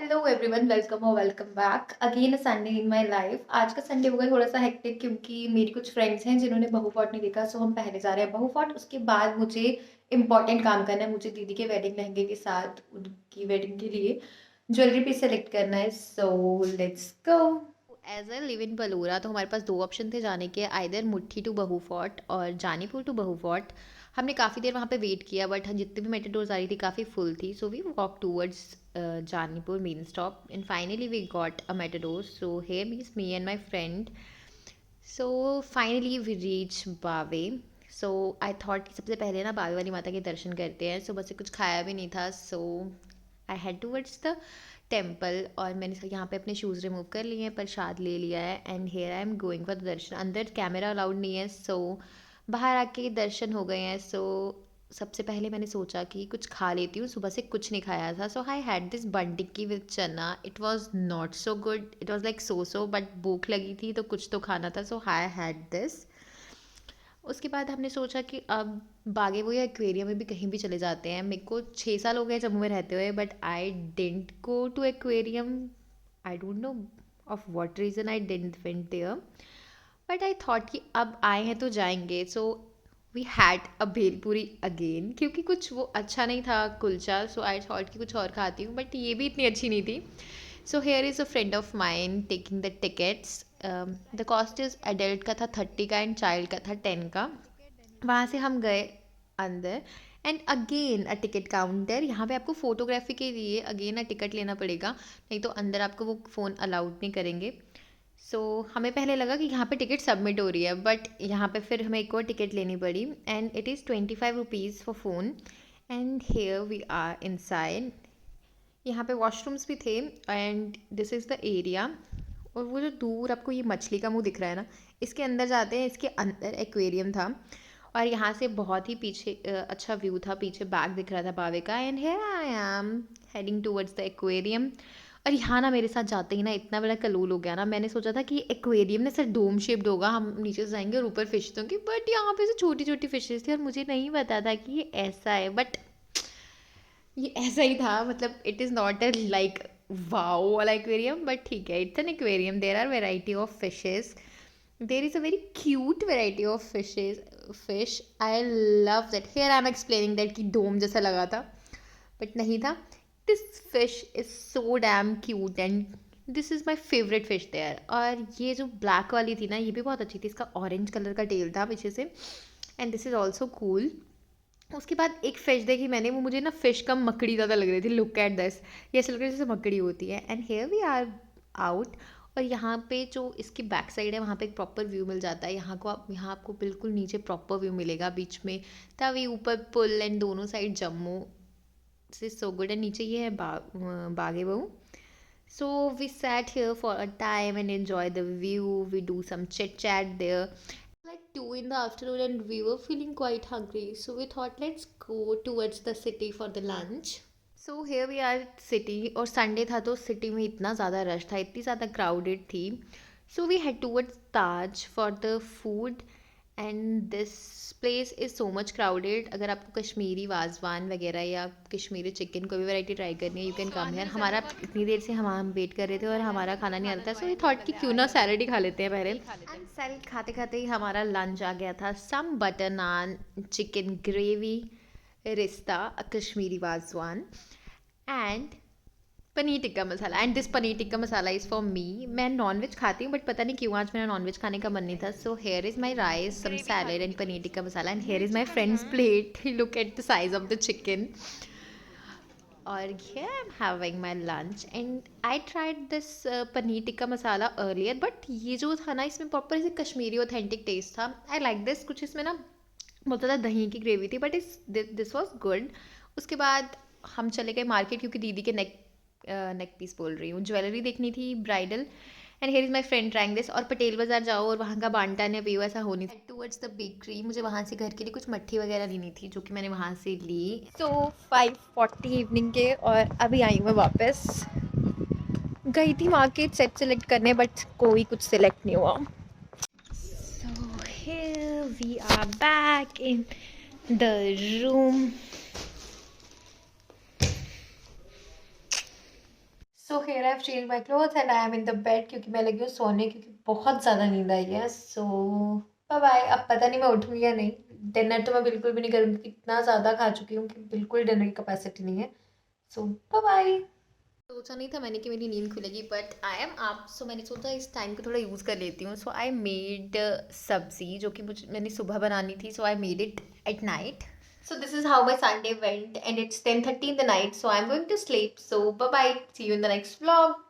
Hello everyone, welcome और welcome back again a Sunday in my life. आज का Sunday होगा थोड़ा सा हेक्टिक क्योंकि मेरी कुछ फ्रेंड्स हैं जिन्होंने बहू फोर्ट नहीं देखा, सो हम पहले जा रहे हैं बहू फोर्ट। उसके बाद मुझे इंपॉर्टेंट काम करना है, मुझे दीदी के वेडिंग लहंगे के साथ उनकी वेडिंग के लिए ज्वेलरी पीस सेलेक्ट करना है। So let's go. As a live in Balura तो हमारे पास दो ऑप्शन थे जाने के, आइदर मुट्ठी टू बहू फोर्ट और जानीपुर टू बहू फोर्ट। हमने काफ़ी देर वहाँ पे वेट किया बट जितनी भी मेटाडोर्स आ रही थी काफ़ी फुल थी, so we walk towards Janipur main stop and finally we got a matador. So here is me and my friend. So finally we reached बावे. So I thought कि सबसे पहले ना बावे वाली माता के दर्शन करते हैं. So बस से कुछ खाया भी नहीं था. So I head towards the temple और मैंने यहाँ पे अपने शूज़ रिमूव कर लिए हैं, प्रसाद ले लिया है and here I am going for the darshan. अंदर कैमरा अलाउड नहीं है, सो बाहर आके दर्शन हो गए हैं। सो सबसे पहले मैंने सोचा कि कुछ खा लेती हूँ, सुबह से कुछ नहीं खाया था। सो आई हैड दिस बन टिक्की विद चना, it was not so good, it was like so but भूख लगी थी तो कुछ तो खाना था, सो आई हैड दिस। उसके बाद हमने सोचा कि अब बागे वो या एक्वेरियम में भी कहीं भी चले जाते हैं। मेरे को 6 साल हो गए जम्मू में रहते हुए, but I didn't go to aquarium. I don't know of what reason I didn't went there, but I thought कि अब आए हैं तो जाएंगे। So we had a bhelpuri again, क्योंकि कुछ वो अच्छा नहीं था कुलचा, सो आई थॉट कि कुछ और खाती हूँ, बट ये भी इतनी अच्छी नहीं थी। सो here is a friend of mine taking the tickets. The cost is adult का था 30 का एंड चाइल्ड का था 10 का। वहाँ से हम गए अंदर and again a ticket counter. यहाँ पे आपको फोटोग्राफी के लिए अगेन अ टिकट लेना पड़ेगा, नहीं तो अंदर आपको वो फ़ोन अलाउड नहीं करेंगे। सो हमें पहले लगा कि यहाँ पे टिकट सबमिट हो रही है, बट यहाँ पे फिर हमें एक और टिकट लेनी पड़ी and it is 25 rupees for phone. And here we are inside. यहाँ पे वॉशरूम्स भी थे and this is the area. और वो जो दूर आपको ये मछली का मुंह दिख रहा है ना, इसके अंदर जाते हैं, इसके अंदर एक्वेरियम था। और यहाँ से बहुत ही पीछे अच्छा व्यू था, पीछे बैग दिख रहा था बावे का and here I am heading towards the aquarium. और यहाँ ना मेरे साथ जाते ही ना इतना बड़ा कलूल हो गया ना, मैंने सोचा था कि एक्वेरियम ना सर डोम शेप्ड होगा, हम नीचे से जाएंगे और ऊपर फिश होंगी, बट यहाँ पे से छोटी छोटी फिशेस थी और मुझे नहीं पता था कि ये ऐसा है। बट ये ऐसा ही था, मतलब it is not a like wow वाला एक्वेरियम, बट ठीक है, it's an aquarium. There are variety of fishes, there is a very cute variety of fish. I love that. Here I am explaining that कि dome जैसा लगा था, but नहीं था। This fish is so damn cute and this is my favourite fish there. और ये जो black वाली थी ना, ये भी बहुत अच्छी थी, इसका ऑरेंज कलर का टेल था पीछे से and this is also cool. उसके बाद एक फ़िश देखी मैंने, वो मुझे ना फ़िश कम मकड़ी ज़्यादा लग रही थी। लुक एट दिस, ये ऐसा लग रहा है जैसे मकड़ी होती है। And here we are out. और यहाँ पे जो इसकी बैक साइड है वहाँ पे एक प्रॉपर व्यू मिल जाता है। यहाँ आपको बिल्कुल नीचे प्रॉपर व्यू मिलेगा, बीच में तभी ऊपर पुल एंड दोनों साइड जम्मू से सो गुड। एंड नीचे ये है बागे बहू। So we sat here for a time and enjoyed the view. We do some chit chat there. Like 2 in the afternoon and we were feeling quite hungry. So we thought let's go towards the city for the lunch. So here we are city, और Sunday था तो city में इतना ज़्यादा rush था, इतनी ज़्यादा crowded थी। So we head towards Taj for the food and this place is so much crowded. अगर आपको कश्मीरी वाजवान वगैरह या कश्मीरी चिकन कोई भी वैरायटी ट्राई करनी है, यू कैन कम हियर। हमारा इतनी देर से हम वेट कर रहे थे और हमारा खाना नहीं आ रहा था, सो वी थॉट कि क्यों ना सैलड ही खा लेते हैं पहले। एंड सैलड खाते खाते ही हमारा लंच आ गया था। सम बटर नान, चिकन ग्रेवी, रिश्ता, Kashmiri wazwan and paneer tikka masala. And this paneer tikka masala is for me. मैं नॉनवेज खाती हूँ बट पता नहीं क्यों आज मेरा नॉनवेज खाने का मन नहीं था। So here is my rice, some salad and paneer tikka masala. And here is my friends plate, look at the size of the chicken. और here I'm having my lunch and I tried this paneer tikka masala earlier, but ये जो था ना इसमें proper ऐसे Kashmiri authentic taste था। I like this. कुछ इसमें ना बहुत ज़्यादा दही की ग्रेवी थी, बट दिस वॉज गुड। उसके बाद हम चले गए मार्केट, क्योंकि दीदी के नेक पीस बोल रही हूँ, ज्वेलरी देखनी थी bridal. And here is my friend trying this. और पटेल बाज़ार जाओ और वहाँ का बांटा ने पियो, ऐसा हो नहीं। टूवर्ड्स द बेकरी, मुझे वहाँ से घर के लिए कुछ मट्ठी वगैरह लेनी थी जो कि मैंने वहाँ से ली। सो 5:40 इवनिंग के और अभी आई मैं वापस। गई थी मार्केट सेट सेलेक्ट करने, बट कोई कुछ सेलेक्ट नहीं हुआ। सो here we are back in the room. So here I have change my clothes and I am in the bed क्योंकि मैं लगी हूँ सोने क्योंकि बहुत ज़्यादा नींद आई है। सो बाय बाय। अब पता नहीं मैं उठूँगी या नहीं। डिनर तो मैं बिल्कुल भी नहीं करूँगी, इतना ज़्यादा खा चुकी हूँ कि बिल्कुल डिनर की कैपेसिटी नहीं है। सो बाय बाय। सोचा नहीं था मैंने कि मेरी नींद खुलेगी बट आई एम अप, सो मैंने सोचा इस टाइम को थोड़ा यूज़ कर लेती हूँ। सो आई मेड सब्जी जो कि मुझे मैंने सुबह बनानी थी, so I made it at night. So this is how my Sunday went and it's 10:30 in the night, so I'm going to sleep. So bye bye, see you in the next vlog.